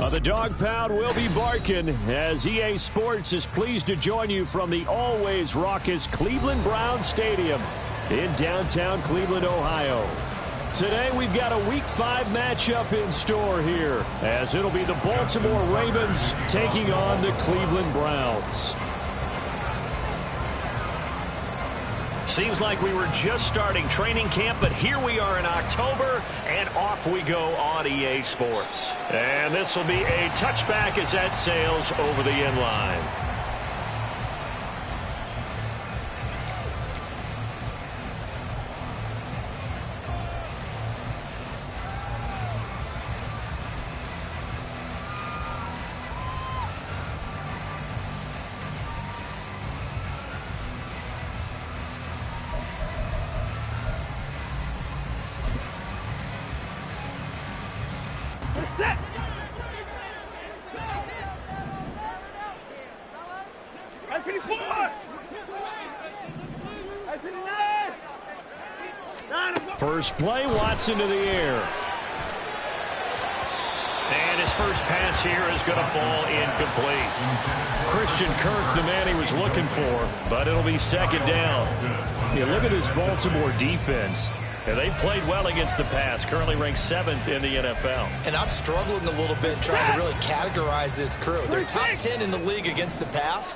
The dog pound will be barking as EA Sports is pleased to join you from the always raucous Cleveland Browns Stadium in downtown Cleveland, Ohio. Today we've got a Week 5 matchup in store here as it'll be the Baltimore Ravens taking on the Cleveland Browns. Seems like we were just starting training camp, but here we are in October, and off we go on EA Sports. And this will be a touchback as that sails over the end line. First play, Watson to the air. And his first pass here is going to fall incomplete. Christian Kirk, the man he was looking for, but it'll be second down. You look at this Baltimore defense. And they've played well against the pass, currently ranked 7th in the NFL. And I'm struggling a little bit trying to really categorize this crew. They're top 10 in the league against the pass,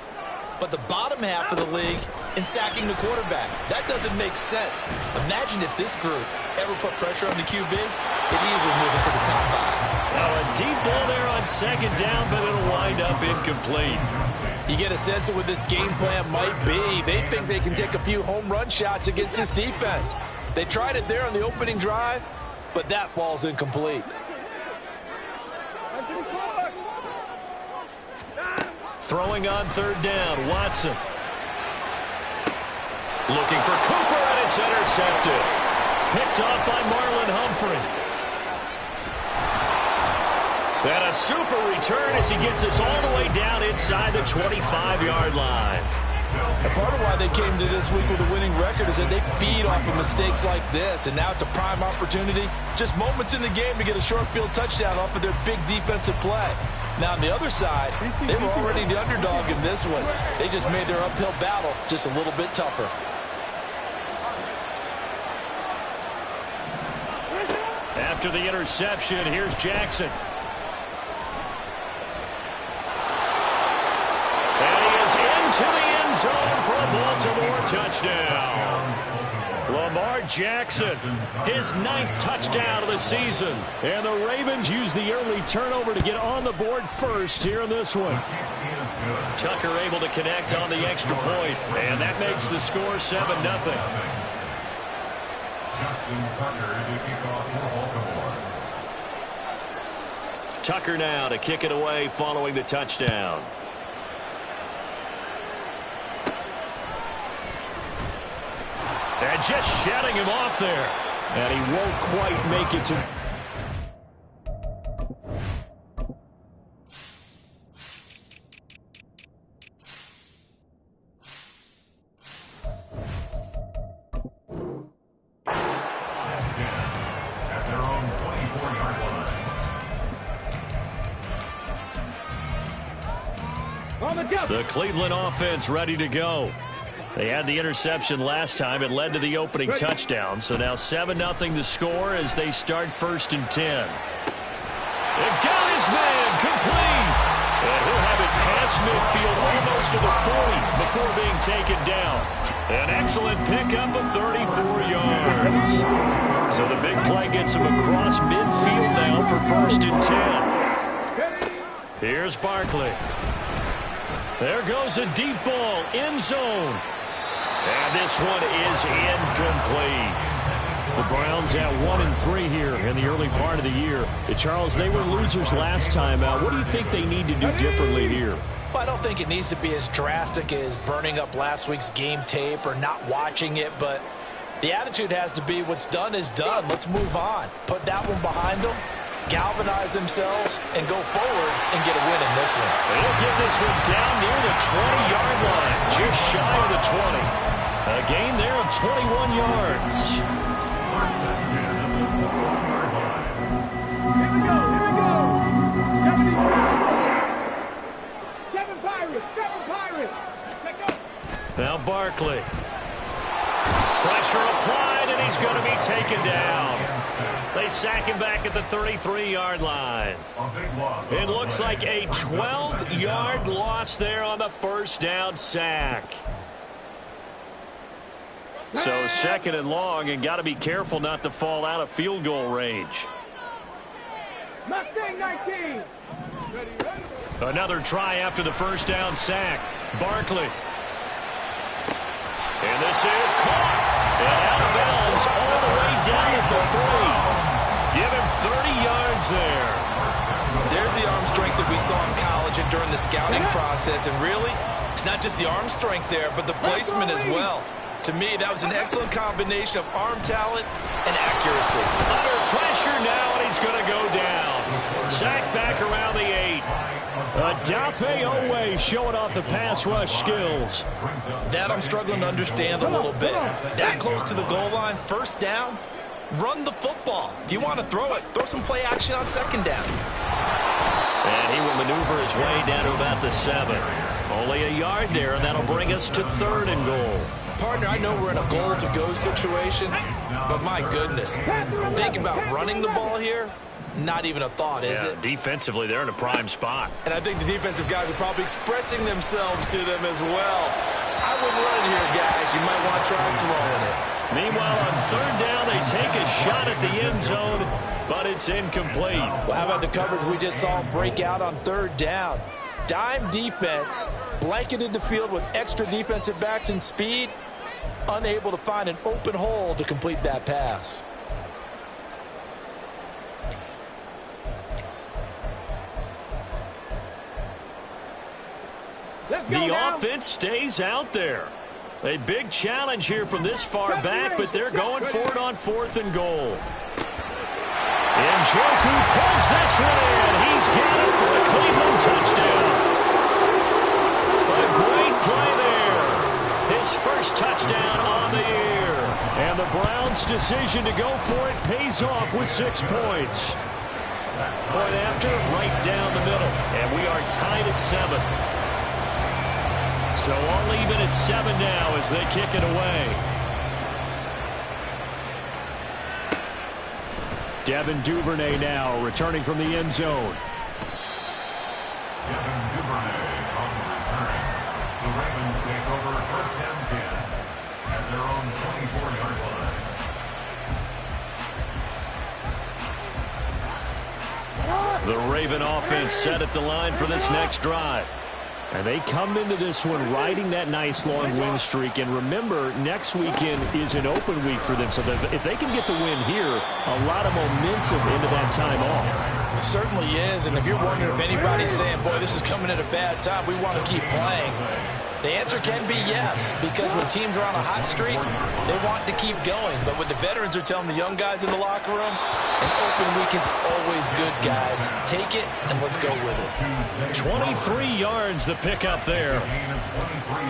but the bottom half of the league in sacking the quarterback. That doesn't make sense. Imagine if this group ever put pressure on the QB, they'd easily move into the top 5. Now a deep ball there on second down, but it'll wind up incomplete. You get a sense of what this game plan might be. They think they can take a few home run shots against this defense. They tried it there on the opening drive, but that falls incomplete. Throwing on third down, Watson. Looking for Cooper, and it's intercepted. Picked off by Marlon Humphrey. And a super return as he gets us all the way down inside the 25-yard line. And part of why they came to this week with a winning record is that they feed off of mistakes like this, and now it's a prime opportunity. Just moments in the game to get a short field touchdown off of their big defensive play. Now, on the other side, they were already the underdog in this one. They just made their uphill battle just a little bit tougher. After the interception, here's Jackson. And he is into the end zone for a Baltimore touchdown. Lamar Jackson, his 9th touchdown of the season. And the Ravens use the early turnover to get on the board first here in this one. Tucker able to connect on the extra point, and that makes the score 7-0. Tucker now to kick it away following the touchdown. And just shutting him off there. And he won't quite make it to... At their own 24-yard line. The Cleveland offense ready to go. They had the interception last time. It led to the opening touchdown. So now 7-0 the score as they start 1st and 10. And got his man complete. And he'll have it past midfield almost to the 40 before being taken down. An excellent pickup of 34 yards. So the big play gets him across midfield now for 1st and 10. Here's Barkley. There goes a deep ball, end zone. And this one is incomplete. The Browns at 1-3 here in the early part of the year. Charles, they were losers last time out. What do you think they need to do differently here? Well, I don't think it needs to be as drastic as burning up last week's game tape or not watching it, but the attitude has to be what's done is done. Let's move on. Put that one behind them, galvanize themselves, and go forward and get a win in this one. They'll get this one down near the 20-yard line, just shy of the 20. A gain there of 21 yards. Now Barkley. Pressure applied, and he's going to be taken down. They sack him back at the 33-yard line. It looks like a 12-yard loss there on the first down sack. So second and long, and got to be careful not to fall out of field goal range. Mustang 19. Another try after the first down sack. Barkley. And this is caught. And out of bounds all the way down at the 3. Give him 30 yards there. There's the arm strength that we saw in college and during the scouting process. And really, it's not just the arm strength there, but the placement as well. To me, that was an excellent combination of arm talent and accuracy. Under pressure now, and he's going to go down. Sack back around the 8. Adafe Owe showing off the pass rush skills. That I'm struggling to understand a little bit. That close to the goal line, first down, run the football. If you want to throw it, throw some play action on second down. And he will maneuver his way down to about the 7. Only a yard there, and that'll bring us to 3rd and goal. Partner, I know we're in a goal-to-go situation, but my goodness, think about running the ball here. Not even a thought, is it? Defensively, they're in a prime spot. And I think the defensive guys are probably expressing themselves to them as well. I wouldn't run it here, guys. You might want to try throwing it. Meanwhile, on 3rd down, they take a shot at the end zone, but it's incomplete. Well, how about the coverage we just saw break out on 3rd down? Dime defense, blanketed the field with extra defensive backs and speed, unable to find an open hole to complete that pass. The offense stays out there. A big challenge here from this far back, but they're going for it on 4th and goal. And Njoku pulls this one in. He's got it for a Cleveland touchdown. A great play there. His first touchdown on the year. And the Browns' decision to go for it pays off with 6 points. Point after, right down the middle. And we are tied at 7. So all even at 7 now as they kick it away. Devin Duvernay now returning from the end zone. Devin Duvernay on the return. The Ravens take over 1st and 10 at their own 24-yard line. The Raven offense set at the line for this next drive. And they come into this one riding that nice long win streak. And remember, next weekend is an open week for them. So if they can get the win here, a lot of momentum into that time off. It certainly is. And if you're wondering if anybody's saying, boy, this is coming at a bad time, we want to keep playing, the answer can be yes, because when teams are on a hot streak, they want to keep going. But what the veterans are telling the young guys in the locker room, an open week is always good, guys. Take it, and let's go with it. 23 yards the pickup there.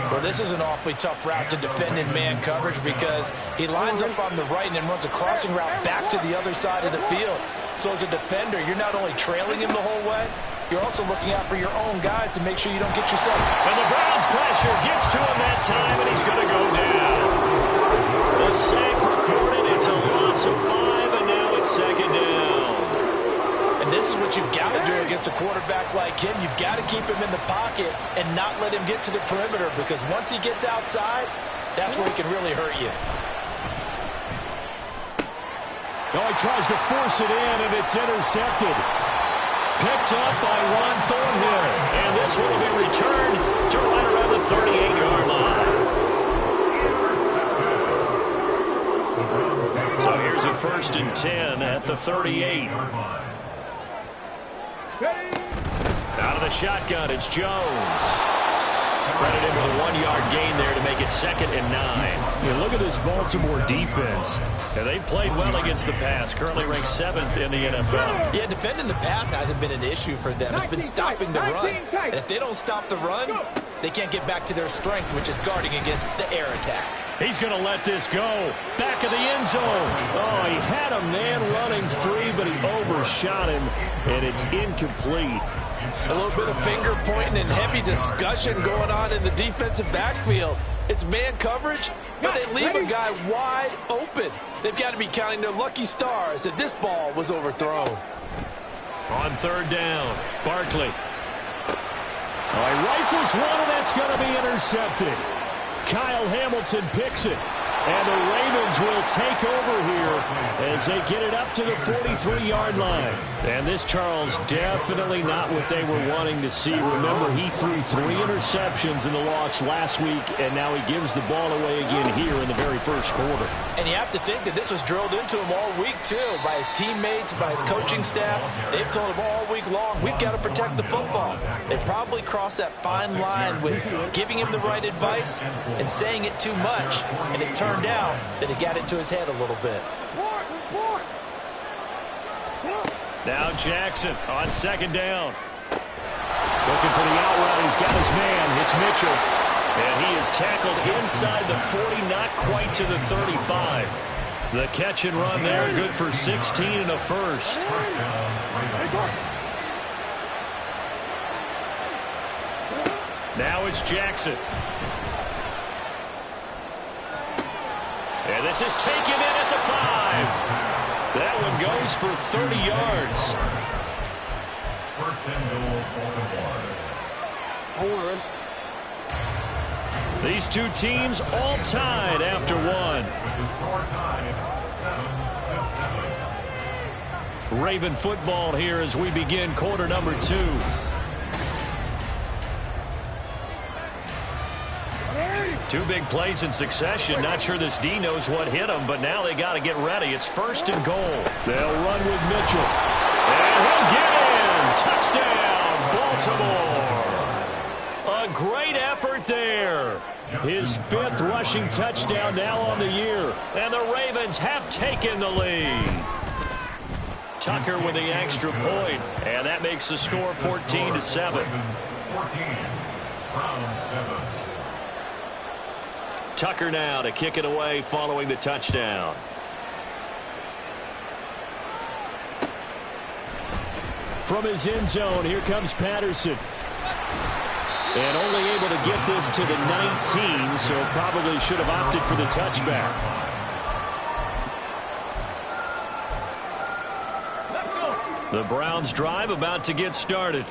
Well, this is an awfully tough route to defend in man coverage because he lines up on the right and then runs a crossing route back to the other side of the field. So as a defender, you're not only trailing him the whole way, you're also looking out for your own guys to make sure you don't get yourself. And the Browns pressure gets to him that time, and he's going to go down. The sack recorded. It's a loss of 5, and now it's 2nd down. And this is what you've got to do against a quarterback like him. You've got to keep him in the pocket and not let him get to the perimeter, because once he gets outside, that's where he can really hurt you. Oh, he tries to force it in, and it's intercepted. Picked up by Ron Thornhill. And this will be returned to right around the 38-yard line. So here's It's a 1st and 10 at the 38. Out of the shotgun, it's Jones. Credit him with a 1-yard gain there to make it 2nd and 9. Yeah, look at this Baltimore defense. And they've played well against the pass, currently ranked 7th in the NFL. Yeah, defending the pass hasn't been an issue for them. It's been stopping the run. And if they don't stop the run, they can't get back to their strength, which is guarding against the air attack. He's going to let this go. Back of the end zone. Oh, he had a man running free, but he overshot him, and it's incomplete. A little bit of finger pointing and heavy discussion going on in the defensive backfield. It's man coverage, but they leave a guy wide open. They've got to be counting their lucky stars that this ball was overthrown. On 3rd down, Barkley. Oh, he rifles one, and that's going to be intercepted. Kyle Hamilton picks it. And the Ravens will take over here as they get it up to the 43-yard line. And this, Charles, definitely not what they were wanting to see. Remember, he threw 3 interceptions in the loss last week, and now he gives the ball away again here in the very first quarter. And you have to think that this was drilled into him all week, too, by his teammates, by his coaching staff. They've told him all week long, we've got to protect the football. They probably crossed that fine line with giving him the right advice and saying it too much, and it turned out that it got into his head a little bit. Now Jackson on 2nd down. Looking for the out route. He's got his man. It's Mitchell. And he is tackled inside the 40, not quite to the 35. The catch and run there, good for 16 and a first. Now it's Jackson. And this is taken in at the 5. That one goes for 30 yards. 1st and goal, Baltimore. These two teams all tied after one. With the score tied 7-7. Raven football here as we begin quarter number 2. Two big plays in succession. Not sure this D knows what hit him, but now they got to get ready. It's 1st and goal. They'll run with Mitchell. And he'll get in. Touchdown, Baltimore. A great effort there. His 5th rushing touchdown now on the year. And the Ravens have taken the lead. Tucker with the extra point, and that makes the score 14-7. 14, round 7. Tucker now to kick it away following the touchdown. From his end zone, here comes Patterson. And only able to get this to the 19, so probably should have opted for the touchback. The Browns drive about to get started.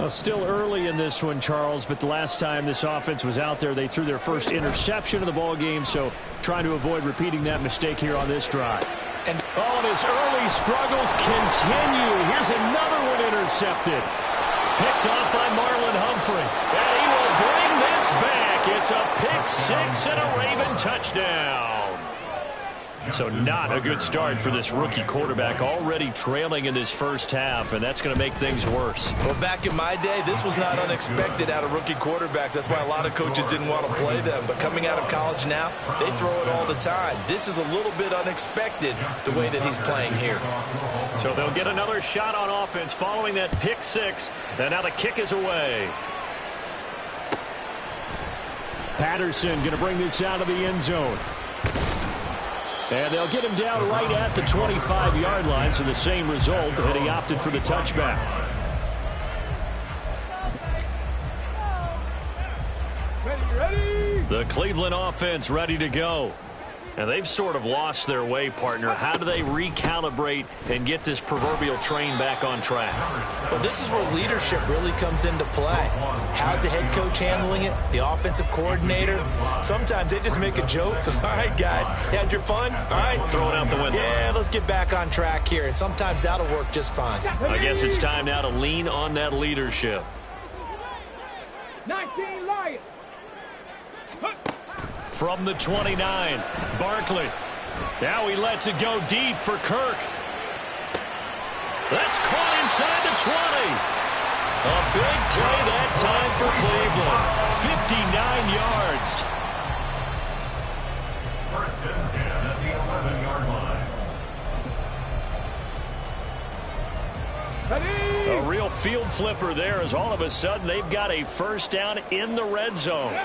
Well, still early in this one, Charles, but the last time this offense was out there, they threw their first interception of the ball game, so trying to avoid repeating that mistake here on this drive. And his early struggles continue. Here's another one intercepted. Picked off by Marlon Humphrey. And he will bring this back. It's a pick 6 and a Raven touchdown. So not a good start for this rookie quarterback, already trailing in this first half, and that's going to make things worse. Well, back in my day, this was not unexpected out of rookie quarterbacks. That's why a lot of coaches didn't want to play them. But coming out of college now, they throw it all the time. This is a little bit unexpected, the way that he's playing here. So they'll get another shot on offense following that pick 6, and now the kick is away. Patterson going to bring this out of the end zone. And they'll get him down right at the 25-yard line, so the same result, and he opted for the touchback. The Cleveland offense ready to go. And they've sort of lost their way, partner. How do they recalibrate and get this proverbial train back on track? Well, this is where leadership really comes into play. How's the head coach handling it? The offensive coordinator? Sometimes they just make a joke. All right, guys, had your fun? All right. Throw it out the window. Yeah, let's get back on track here. And sometimes that'll work just fine. I guess it's time now to lean on that leadership. 19 Lions. From the 29, Barkley. Now he lets it go deep for Kirk. That's caught inside the 20. A big play that time for Cleveland. 59 yards. First and 10 at the 11-yard line. A real field flipper there as all of a sudden they've got a first down in the red zone.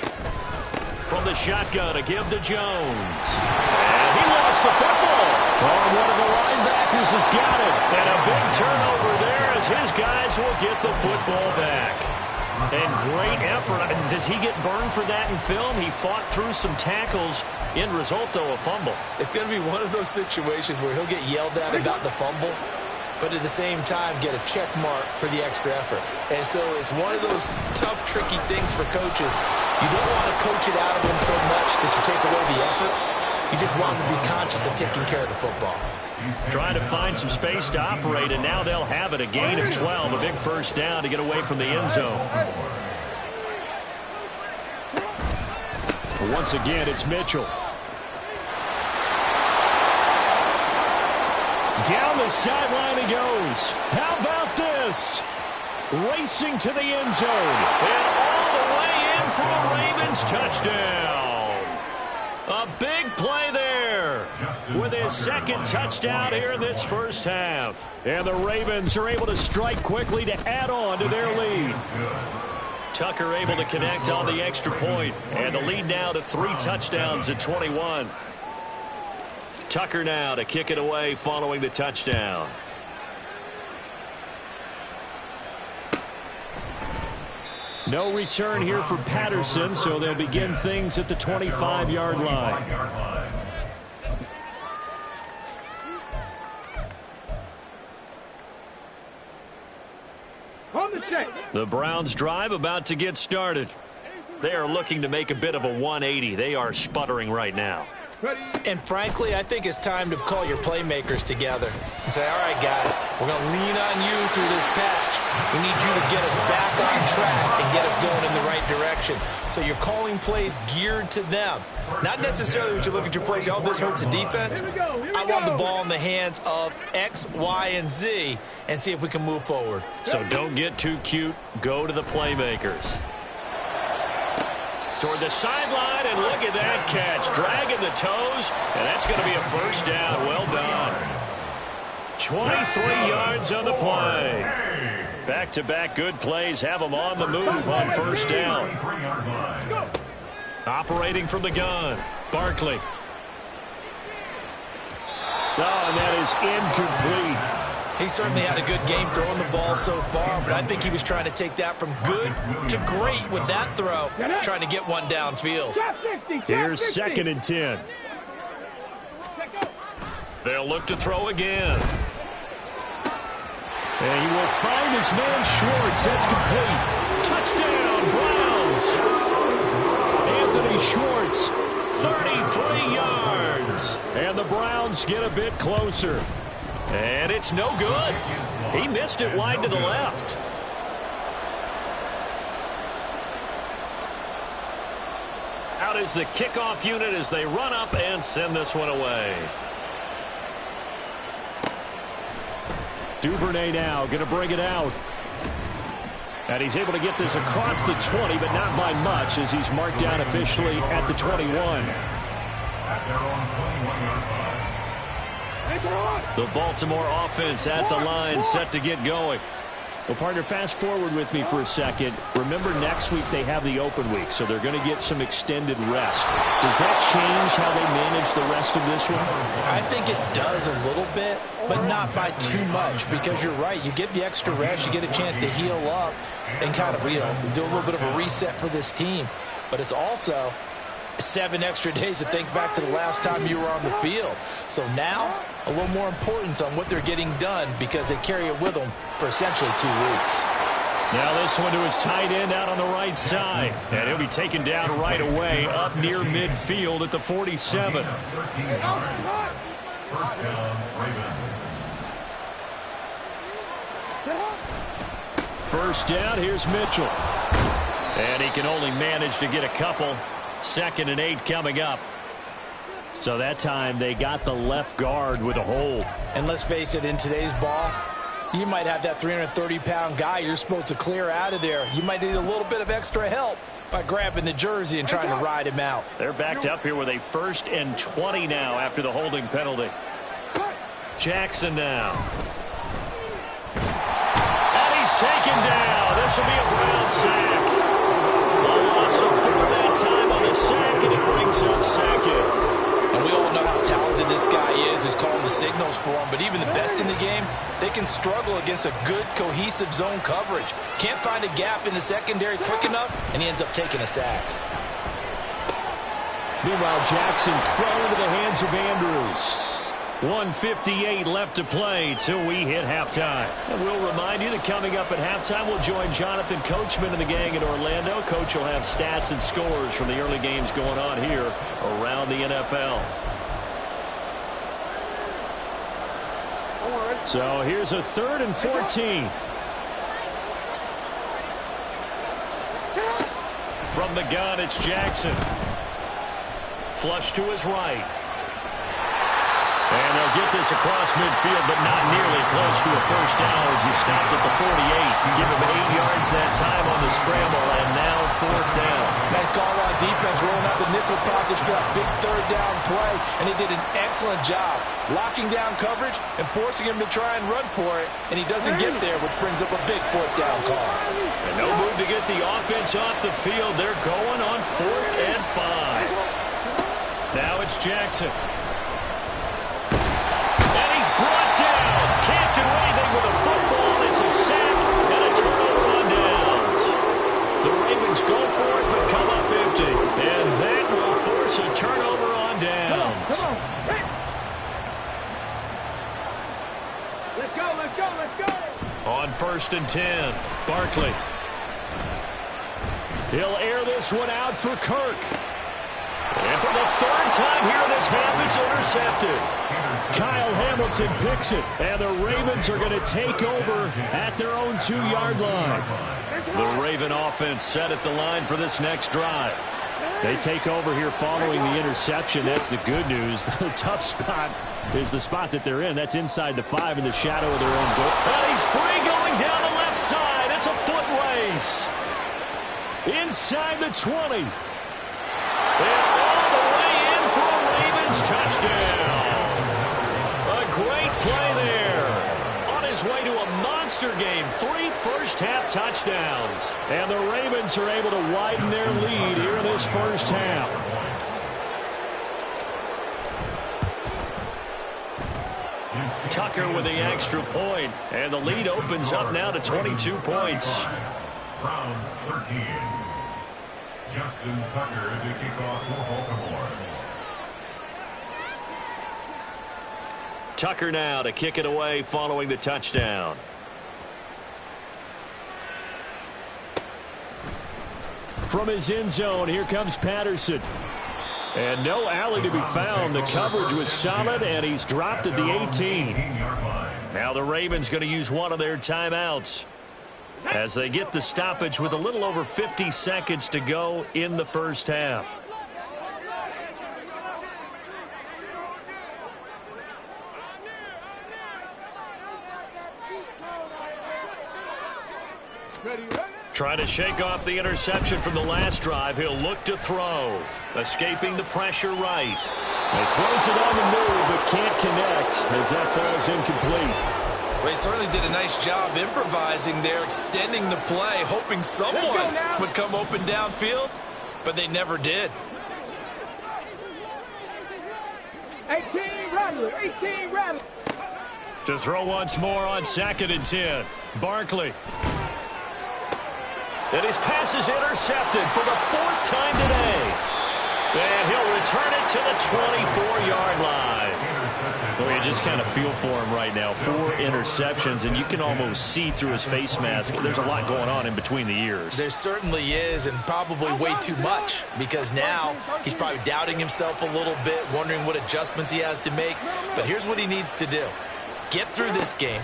From the shotgun to give to Jones. And he lost the football. Oh, one of the linebackers has got it. And a big turnover there as his guys will get the football back. And great effort. Does he get burned for that in film? He fought through some tackles. End result, though, a fumble. It's going to be one of those situations where he'll get yelled at about the fumble, but at the same time get a check mark for the extra effort. And so it's one of those tough, tricky things for coaches. You don't want to coach it out of him so much that you take away the effort. You just want him to be conscious of taking care of the football. Trying to find some space to operate, and now they'll have it. A gain of 12, a big first down to get away from the end zone. Once again, it's Mitchell. Down the sideline he goes. How about this? Racing to the end zone. And all the way in for a Ravens touchdown. A big play there with his second touchdown here in this first half. And the Ravens are able to strike quickly to add on to their lead. Tucker able to connect on the extra point. And the lead now to 3 touchdowns at 21. Tucker now to kick it away following the touchdown. No return here for Patterson, so they'll begin things at the 25-yard line. The Browns drive about to get started. They are looking to make a bit of a 180. They are sputtering right now. And frankly, I think it's time to call your playmakers together and say, all right, guys, we're going to lean on you through this patch. We need you to get us back on track and get us going in the right direction. So you're calling plays geared to them. Not necessarily when you look at your plays, oh, this hurts the defense. I want the ball in the hands of X, Y, and Z and see if we can move forward. So don't get too cute. Go to the playmakers. Toward the sideline, and look at that catch. Dragging the toes, and that's going to be a first down. Well done. 23 yards on the play. Back-to-back good plays have them on the move on first down. Operating from the gun, Barkley. Oh, and that is incomplete. He certainly had a good game throwing the ball so far, but I think he was trying to take that from good to great with that throw, trying to get one downfield. Here's 2nd and 10. They'll look to throw again. And he will find his man Schwartz. That's complete. Touchdown, Browns. Anthony Schwartz, 33 yards. And the Browns get a bit closer. And it's no good. He missed it wide to the left. Out is the kickoff unit as they run up and send this one away. Duvernay now going to bring it out. And he's able to get this across the 20, but not by much as he's marked down officially at the 21. At their own 21-yard line. The Baltimore offense at the line, set to get going. Well, partner, fast forward with me for a second. Remember, next week they have the open week, so they're going to get some extended rest. Does that change how they manage the rest of this one? I think it does a little bit, but not by too much, because you're right. You get the extra rest, you get a chance to heal up and kind of, do a little bit of a reset for this team. But it's also 7 extra days to think back to the last time you were on the field. So now, a little more importance on what they're getting done because they carry it with them for essentially 2 weeks. Now this one to his tight end out on the right side. And he'll be taken down right away up near midfield at the 47. First down, Ravens. First down, here's Mitchell. And he can only manage to get a couple. 2nd and 8 coming up. So that time they got the left guard with a hold. And let's face it, in today's ball, you might have that 330-pound guy you're supposed to clear out of there. You might need a little bit of extra help by grabbing the jersey and trying to ride him out. They're backed up here with a 1st and 20 now after the holding penalty. Jackson now. And he's taken down. This will be a Brown sack. A loss of 4 that time on the sack, and it brings up second. And we all know how talented this guy is who's calling the signals for him. But even the best in the game, they can struggle against a good, cohesive zone coverage. Can't find a gap in the secondary quick enough, and he ends up taking a sack. Meanwhile, Jackson's thrown into the hands of Andrews. 1:58 left to play till we hit halftime. And we'll remind you that coming up at halftime, we'll join Jonathan Coachman and the gang in Orlando. Coach will have stats and scores from the early games going on here around the NFL. So here's a 3rd and 14. From the gun, it's Jackson. Flush to his right. And they'll get this across midfield, but not nearly close to a first down as he stopped at the 48. Give him 8 yards that time on the scramble, and now 4th down. Nice call on defense, rolling out the nickel package for that big 3rd down play, and he did an excellent job locking down coverage and forcing him to try and run for it, and he doesn't get there, which brings up a big 4th down call. And no move to get the offense off the field. They're going on 4th and 5. Now it's Jackson. Brought down. Can't do anything with a football. It's a sack and a turnover on downs. The Ravens go for it but come up empty. And that will force a turnover on downs. Come on. Hey. Let's go, let's go, let's go. On 1st and 10, Barkley. He'll air this one out for Kirk. And for the 3rd time here in this half, it's intercepted. Kyle Hamilton picks it, and the Ravens are going to take over at their own 2-yard line. The Raven offense set at the line for this next drive. They take over here following the interception. That's the good news. The tough spot is the spot that they're in. That's inside the 5 in the shadow of their own goal. And he's free going down the left side. It's a foot race. Inside the 20. And all the way in for a Ravens touchdown. A great play there. On his way to a monster game. 3 first-half touchdowns. And the Ravens are able to widen their lead here in this first half. Tucker with the extra point. And the lead opens up now to 22 points. Browns 13. Justin Tucker to kick off for Baltimore. Tucker now to kick it away following the touchdown. From his end zone, here comes Patterson. And no alley to be found. The coverage was solid, and he's dropped at the 18. Now the Ravens going to use one of their timeouts as they get the stoppage with a little over 50 seconds to go in the first half. Trying to shake off the interception from the last drive. He'll look to throw. Escaping the pressure right. He throws it on the move, but can't connect as that falls incomplete. Well, he certainly did a nice job improvising there, extending the play, hoping someone would come open downfield, but they never did. 18 Rattler, 18 Rattler. To throw once more on 2nd and 10. Barkley. And his pass is intercepted for the 4th time today. And he'll return it to the 24-yard line. Well, you just kind of feel for him right now. 4 interceptions, and you can almost see through his face mask. There's a lot going on in between the ears. There certainly is, and probably way too much, because now he's probably doubting himself a little bit, wondering what adjustments he has to make. But here's what he needs to do. Get through this game.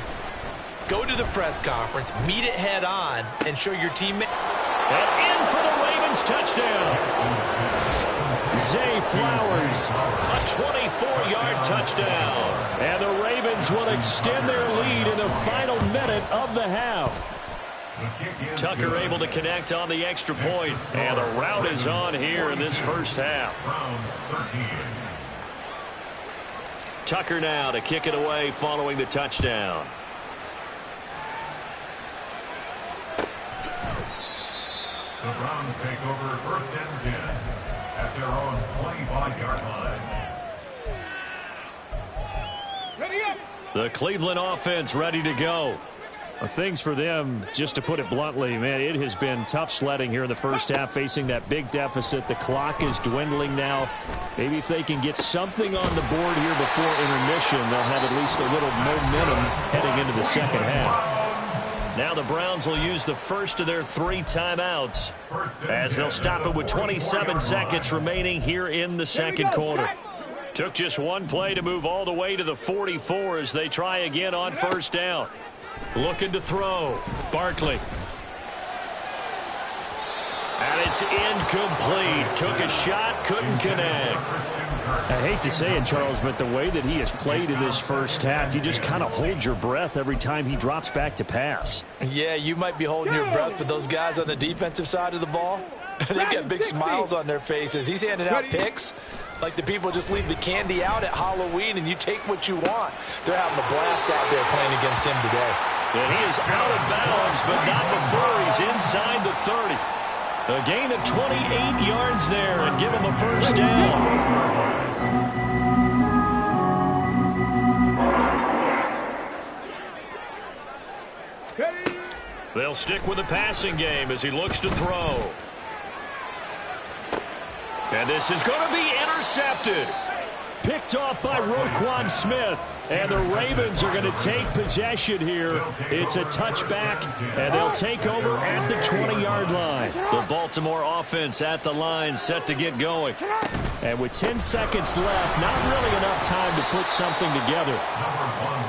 Go to the press conference, meet it head on, and show your teammate. And in for the Ravens touchdown. Zay Flowers. A 24-yard touchdown. And the Ravens will extend their lead in the final minute of the half. Tucker able to connect on the extra point. And the rout is on here in this first half. Tucker now to kick it away following the touchdown. The Browns take over 1st and 10 at their own 25-yard line. Ready up. The Cleveland offense ready to go. Things for them, just to put it bluntly, man, it has been tough sledding here in the first half, facing that big deficit. The clock is dwindling now. Maybe if they can get something on the board here before intermission, they'll have at least a little momentum heading into the second half. Now the Browns will use the first of their 3 timeouts as they'll stop it with 27 seconds remaining here in the second quarter. Took just one play to move all the way to the 44 as they try again on first down. Looking to throw. Barkley. And it's incomplete. Took a shot, couldn't connect. I hate to say it, Charles, but the way that he has played in this first half, you just kind of hold your breath every time he drops back to pass. Yeah, you might be holding your breath, but those guys on the defensive side of the ball, they've got big smiles on their faces. He's handing out picks like the people just leave the candy out at Halloween and you take what you want. They're having a blast out there playing against him today. And he is out of bounds, but not before he's inside the 30. A gain of 28 yards there and give him a first down. They'll stick with the passing game as he looks to throw. And this is going to be intercepted. Picked off by Roquan Smith. And the Ravens are going to take possession here. It's a touchback, and they'll take over at the 20-yard line. The Baltimore offense at the line, set to get going. And with 10 seconds left, not really enough time to put something together.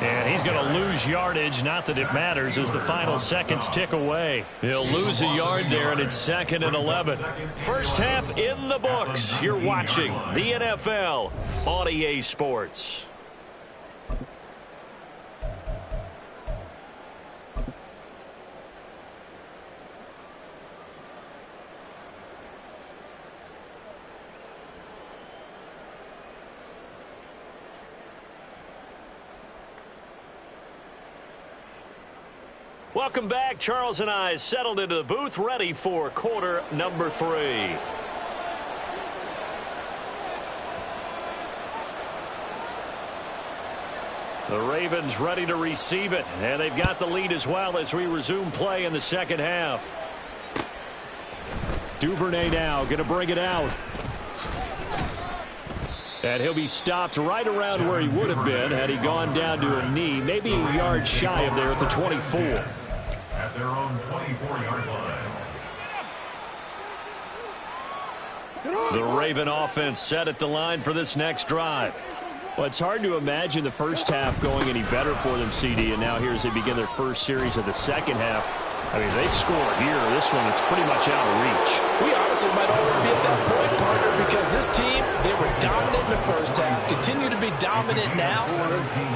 And he's going to lose yardage, not that it matters, as the final seconds tick away. He'll lose a yard there, and it's 2nd and 11. First half in the books. You're watching the NFL on EA Sports. Welcome back. Charles and I settled into the booth, ready for quarter number 3. The Ravens ready to receive it, and they've got the lead as well as we resume play in the second half. Duvernay now going to bring it out. And he'll be stopped right around where he would have been had he gone down to a knee, maybe a yard shy of there at the 24. At their own 24-yard line. The Raven offense set at the line for this next drive. Well, it's hard to imagine the first half going any better for them, CD, and now here as they begin their first series of the second half. I mean, they score here. This one, it's pretty much out of reach. We honestly might already be at that point, partner, because this team, they were dominant in the first half, continue to be dominant now,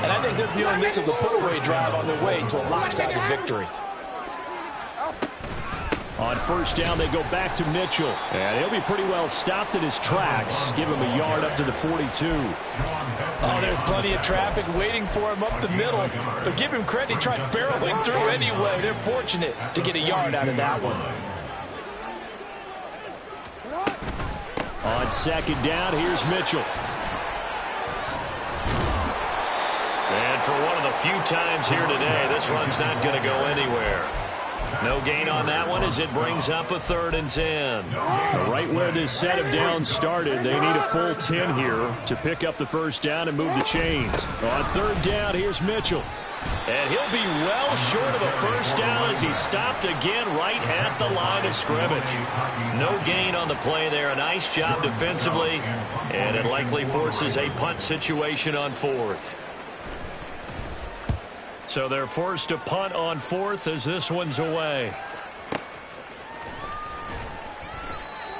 and I think they're viewing this as a put-away drive on their way to a lopsided victory. On first down, they go back to Mitchell. And he'll be pretty well stopped in his tracks. Give him a yard up to the 42. Oh, there's plenty of traffic waiting for him up the middle. But give him credit, he tried barreling through anyway. They're fortunate to get a yard out of that one. On second down, here's Mitchell. And for one of the few times here today, this run's not going to go anywhere. No gain on that one as it brings up a 3rd and 10. Right where this set of downs started, they need a full 10 here to pick up the first down and move the chains. On 3rd down, here's Mitchell. And he'll be well short of a first down as he stopped again right at the line of scrimmage. No gain on the play there. A nice job defensively, and it likely forces a punt situation on 4th. So they're forced to punt on 4th as this one's away.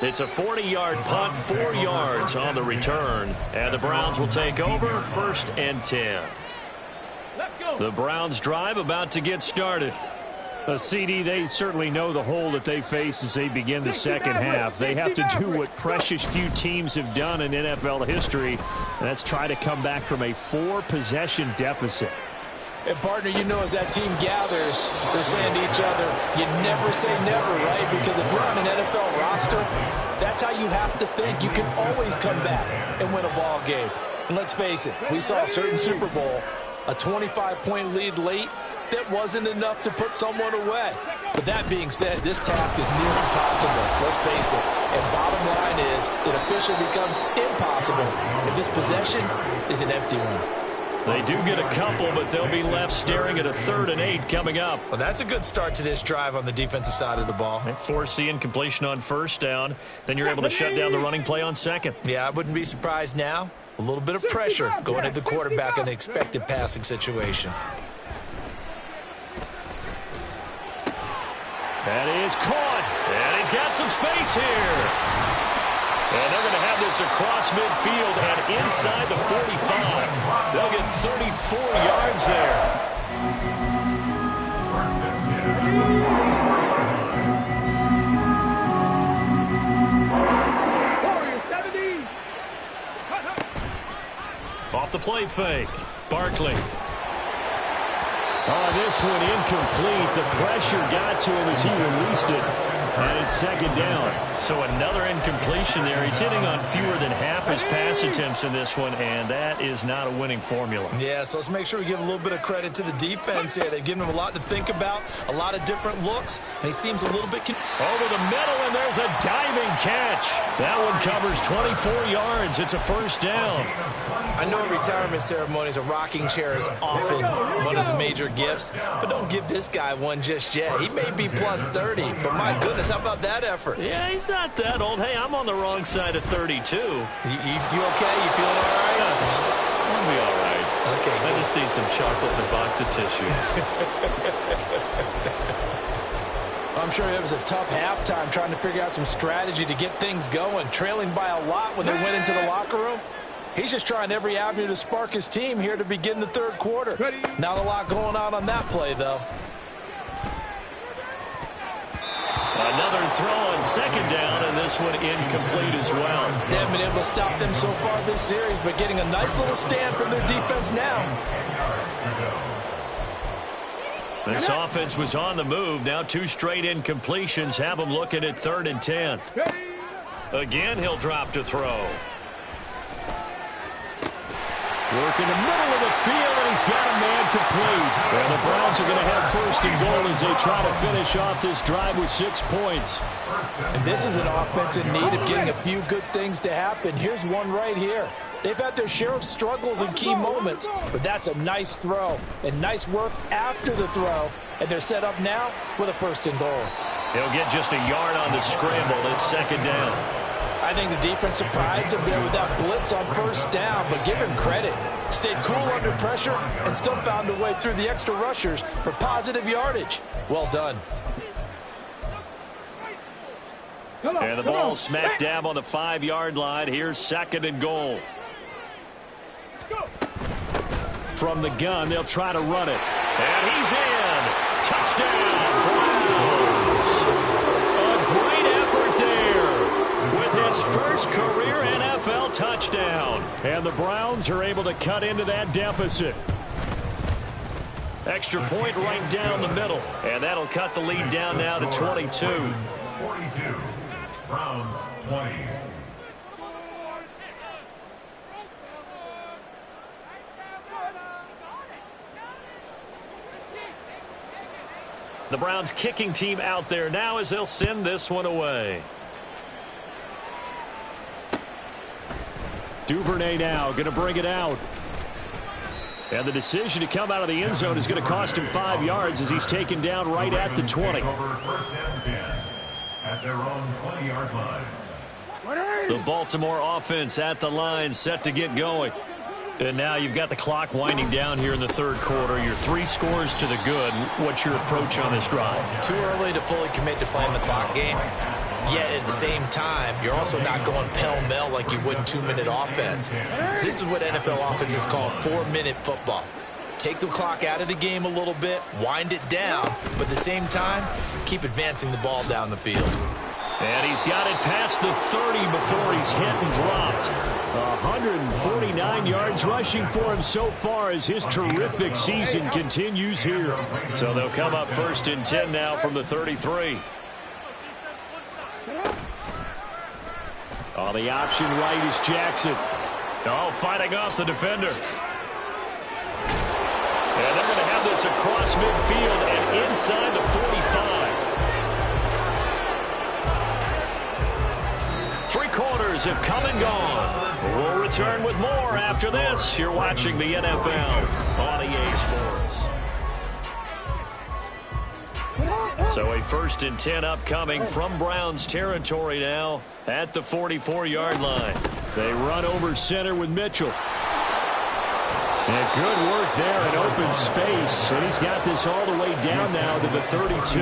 It's a 40-yard punt, 4 yards on the return. And the Browns will take over, 1st and 10. The Browns drive about to get started. CD, they certainly know the hole that they face as they begin the second half. They have to do what precious few teams have done in NFL history, and that's try to come back from a 4-possession deficit. And, partner, you know as that team gathers, they're saying to each other, you never say never, right? Because if you're on an NFL roster, that's how you have to think. You can always come back and win a ball game. And let's face it, we saw a certain Super Bowl, a 25-point lead late, that wasn't enough to put someone away. But that being said, this task is near impossible, let's face it. And bottom line is, it officially becomes impossible if this possession is an empty one. They do get a couple, but they'll be left staring at a 3rd and 8 coming up. Well, that's a good start to this drive on the defensive side of the ball. They force the incompletion on 1st down. Then you're able to shut down the running play on 2nd. Yeah, I wouldn't be surprised now. A little bit of pressure going at the quarterback in the expected passing situation. That is caught. And he's got some space here. And they're going to have this across midfield and inside the 45. They'll get 34 yards there. 1st and 10. Off the play fake. Barkley. Oh, this one incomplete. The pressure got to him as he released it. And it's 2nd down. So another incompletion there. He's hitting on fewer than half his pass attempts in this one, and that is not a winning formula. Yeah, so let's make sure we give a little bit of credit to the defense here. They've given him a lot to think about, a lot of different looks, and he seems a little bit... Over the middle, and there's a diving catch. That one covers 24 yards. It's a 1st down. I know at retirement ceremonies, a rocking chair is often one of the major gifts, but don't give this guy one just yet. He may be plus 30, but my goodness, how about that effort? Yeah, he's not that old. Hey, I'm on the wrong side of 32. You okay? You feeling all right? I'll be all right. Okay, I just need some chocolate and a box of tissues. I'm sure it was a tough halftime trying to figure out some strategy to get things going, trailing by a lot when they went into the locker room. He's just trying every avenue to spark his team here to begin the 3rd quarter. Not a lot going on that play, though. Another throw on 2nd down, and this one incomplete as well. They haven't been able to stop them so far this series, but getting a nice little stand from their defense now. This offense was on the move. Now 2 straight incompletions have them looking at 3rd and 10. Again, he'll drop to throw. Work in the middle of the field, and he's got a man complete. And the Browns are going to have 1st and goal as they try to finish off this drive with 6 points. And this is an offense in need of getting a few good things to happen. Here's one right here. They've had their share of struggles in key moments, but that's a nice throw and nice work after the throw. And they're set up now with a 1st and goal. He'll get just a yard on the scramble. It's 2nd down. I think the defense surprised him there with that blitz on 1st down, but give him credit. Stayed cool under pressure and still found a way through the extra rushers for positive yardage. Well done. And the ball smack dab on the 5-yard line. Here's 2nd and goal. From the gun, they'll try to run it. And he's in. Touchdown, Browns. A great effort there with his first career NFL touchdown. And the Browns are able to cut into that deficit. Extra point right down the middle. And that'll cut the lead down now to 22. 42. Browns 20. The Browns kicking team out there now as they'll send this one away. Duvernay now going to bring it out. And the decision to come out of the end zone is going to cost him 5 yards as he's taken down right at the 20. Over 1st and 10 at their own 20-yard line. The Baltimore offense at the line, set to get going. And now you've got the clock winding down here in the 3rd quarter. You're 3 scores to the good. What's your approach on this drive? Too early to fully commit to playing the clock game. Yet at the same time, you're also not going pell-mell like you would in 2-minute offense. This is what NFL offenses call 4-minute football. Take the clock out of the game a little bit, wind it down, but at the same time, keep advancing the ball down the field. And he's got it past the 30 before he's hit and dropped. 149 yards rushing for him so far as his terrific season continues here. So they'll come up 1st and 10 now from the 33. On the option right is Jackson. Oh, fighting off the defender. And they're going to have this across midfield and inside the 45. 3 quarters have come and gone. We'll return with more after this. You're watching the NFL on EA Sports. So a 1st and 10 upcoming from Browns territory now at the 44-yard line. They run over center with Mitchell. And good work there in open space. And he's got this all the way down now to the 32.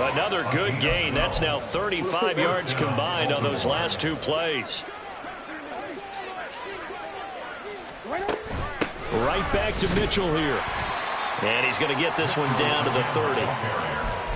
Another good gain. That's now 35 yards combined on those last 2 plays. Right back to Mitchell here. And he's going to get this one down to the 30.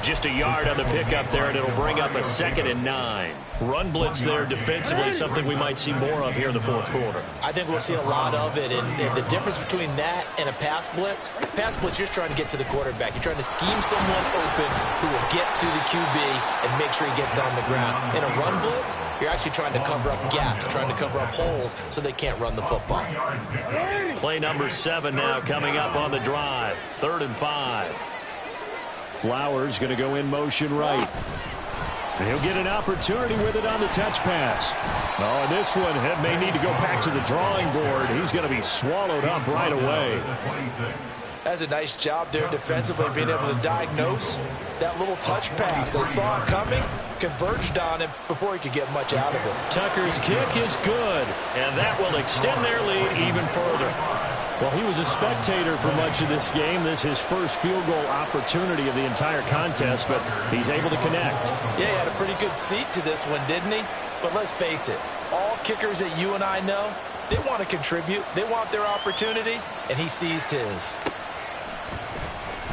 Just a yard on the pickup there, and it'll bring up a 2nd and 9. Run blitz there defensively, something we might see more of here in the 4th quarter. I think we'll see a lot of it, and the difference between that and a pass blitz, you're just trying to get to the quarterback. You're trying to scheme someone open who will get to the QB and make sure he gets on the ground. In a run blitz, you're actually trying to cover up gaps, trying to cover up holes so they can't run the football. Play number 7 now coming up on the drive. 3rd and 5. Flowers going to go in motion right. And he'll get an opportunity with it on the touch pass. Oh, and this one may need to go back to the drawing board. He's going to be swallowed up right away. That's a nice job there defensively, being able to diagnose that little touch pass. They saw it coming, converged on him before he could get much out of it. Tucker's kick is good, and that will extend their lead even further. Well, he was a spectator for much of this game. This is his first field goal opportunity of the entire contest, but he's able to connect. Yeah, he had a pretty good seat to this one, didn't he? But let's face it, all kickers that you and I know, they want to contribute. They want their opportunity, and he seized his.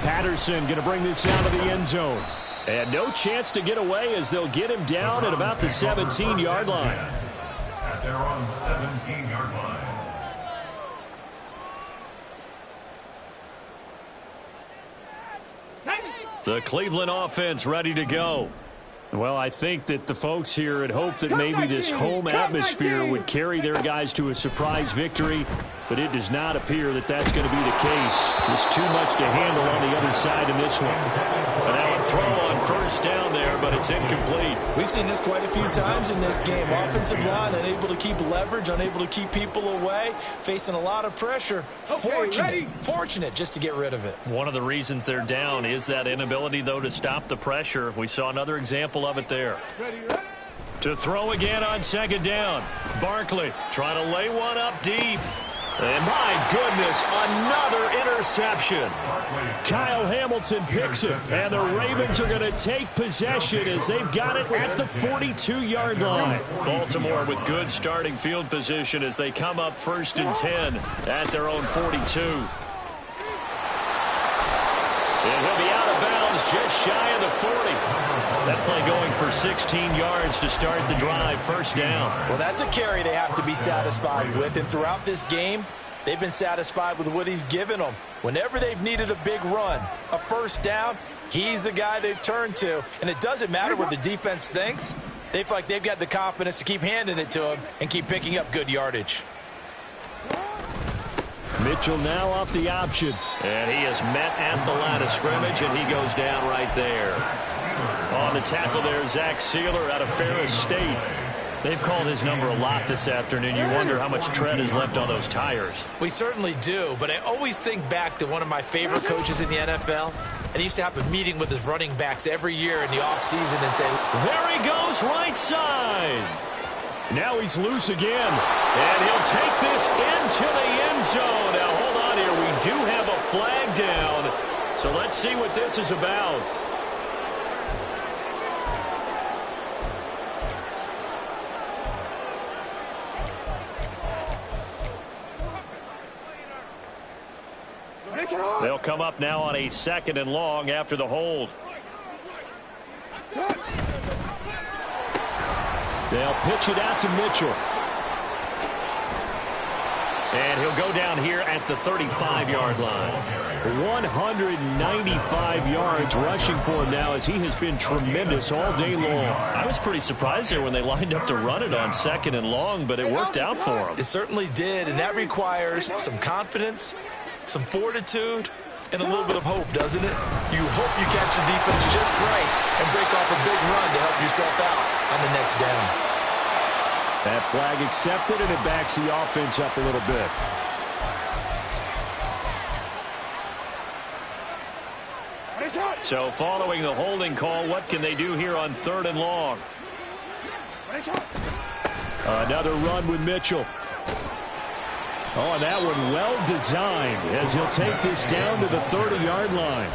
Patterson going to bring this down to the end zone. And no chance to get away as they'll get him down at about the 17-yard line. At their own 17-yard line. The Cleveland offense ready to go. Well, I think that the folks here had hoped that maybe this home atmosphere would carry their guys to a surprise victory, but it does not appear that that's going to be the case. There's too much to handle on the other side in this one. And now a throw on 1st down there, but it's incomplete. We've seen this quite a few times in this game. Offensive line unable to keep leverage, unable to keep people away, facing a lot of pressure. Fortunate just to get rid of it. One of the reasons they're down is that inability, though, to stop the pressure. We saw another example of it there. To throw again on 2nd down. Barkley trying to lay one up deep. And my goodness, another interception. Kyle Hamilton picks it, and the Ravens are going to take possession as they've got it at the 42-yard line. Baltimore with good starting field position as they come up 1st and 10 at their own 42. And he'll be out of bounds just shy of the 40. That play going for 16 yards to start the drive, 1st down. Well, that's a carry they have to be satisfied with. And throughout this game, they've been satisfied with what he's given them. Whenever they've needed a big run, a 1st down, he's the guy they've turned to. And it doesn't matter what the defense thinks. They feel like they've got the confidence to keep handing it to him and keep picking up good yardage. Mitchell now off the option. And he is met at the line of scrimmage, and he goes down right there. On the tackle there, Zach Sealer out of Ferris State. They've called his number a lot this afternoon. You wonder how much tread is left on those tires. We certainly do, but I always think back to one of my favorite coaches in the NFL. And he used to have a meeting with his running backs every year in the offseason and say, there he goes, right side. Now he's loose again. And he'll take this into the end zone. Now, hold on here. We do have a flag down. So let's see what this is about. They'll come up now on a 2nd and long after the hold. They'll pitch it out to Mitchell. And he'll go down here at the 35-yard line. 195 yards rushing for him now, as he has been tremendous all day long. I was pretty surprised there when they lined up to run it on 2nd and long, but it worked out for him. It certainly did, and that requires some confidence, some fortitude, and a little bit of hope, doesn't it? You hope you catch the defense just right and break off a big run to help yourself out on the next down. That flag accepted, and it backs the offense up a little bit. So following the holding call, what can they do here on 3rd and long? Another run with Mitchell. Oh, and that one well designed, as he'll take this down to the 30-yard line.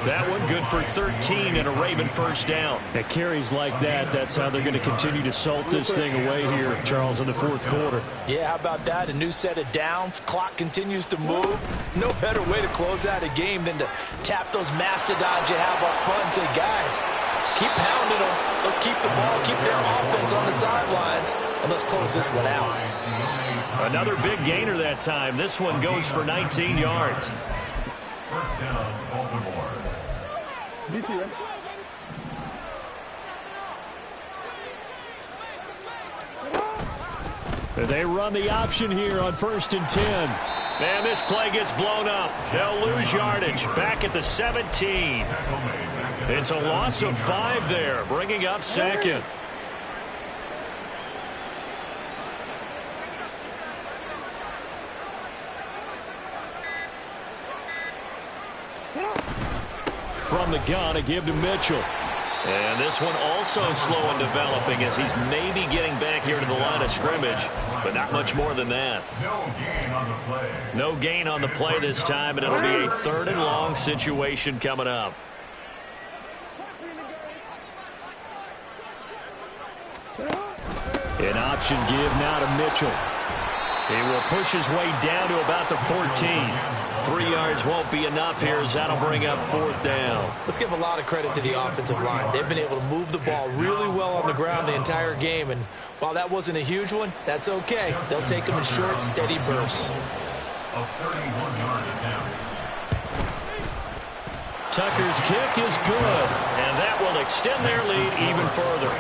That one good for 13 and a Raven first down. At carries like that, that's how they're going to continue to salt this thing away here, Charles, in the 4th quarter. Yeah, how about that? A new set of downs. Clock continues to move. No better way to close out a game than to tap those mastodons you have up front and say, guys, keep pounding them. Let's keep the ball, keep their offense on the sidelines, and let's close this one out. Another big gainer that time. This one goes for 19 yards. First down, Baltimore. They run the option here on 1st and 10. Man, this play gets blown up. They'll lose yardage. Back at the 17. It's a loss of 5 there, bringing up 2nd. From the gun, a give to Mitchell. And this one also slow in developing, as he's maybe getting back here to the line of scrimmage, but not much more than that. No gain on the play. No gain on the play this time, and it'll be a 3rd and long situation coming up. An option give now to Mitchell. He will push his way down to about the 14. 3 yards won't be enough here, as that'll bring up 4th down. Let's give a lot of credit to the offensive line. They've been able to move the ball really well on the ground the entire game, and while that wasn't a huge one, that's okay. They'll take them in short, steady bursts. A 31-yard attempt. Tucker's kick is good, and that will extend their lead even further.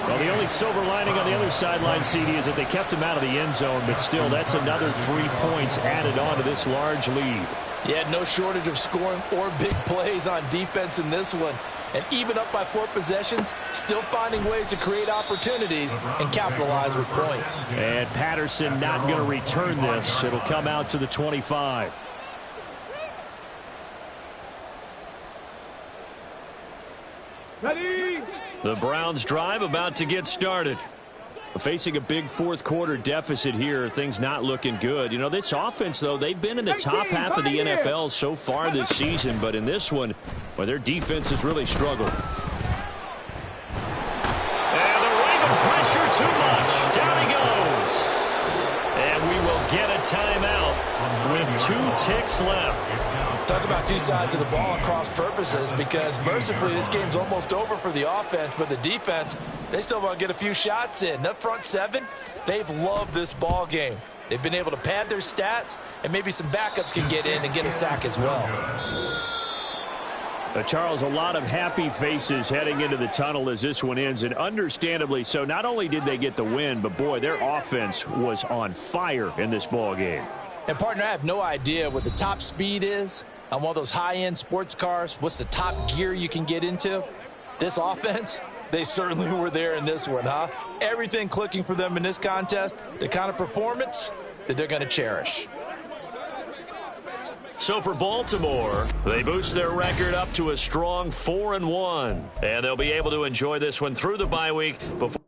Well, the only silver lining on the other sideline, CD, is that they kept him out of the end zone, but still, that's another 3 points added on to this large lead. Yeah, no shortage of scoring or big plays on defense in this one. And even up by 4 possessions, still finding ways to create opportunities and capitalize with points. And Patterson not going to return this. It'll come out to the 25. Ready? The Browns drive about to get started. Facing a big 4th quarter deficit here, things not looking good. You know, this offense, though, they've been in the top half of the NFL so far this season, but in this one, well, their defense has really struggled. And the Raven pressure too much. Down he goes. And we will get a timeout with 2 ticks left. Talk about 2 sides of the ball at cross purposes, because mercifully this game's almost over for the offense, but the defense, they still want to get a few shots in. That front 7, they've loved this ball game. They've been able to pad their stats, and maybe some backups can get in and get a sack as well. Charles, a lot of happy faces heading into the tunnel as this one ends, and understandably so. Not only did they get the win, but boy, their offense was on fire in this ball game. And partner, I have no idea what the top speed is on one of those high-end sports cars. What's the top gear you can get into? This offense, they certainly were there in this one, huh? Everything clicking for them in this contest, the kind of performance that they're going to cherish. So for Baltimore, they boost their record up to a strong 4-1. And they'll be able to enjoy this one through the bye week before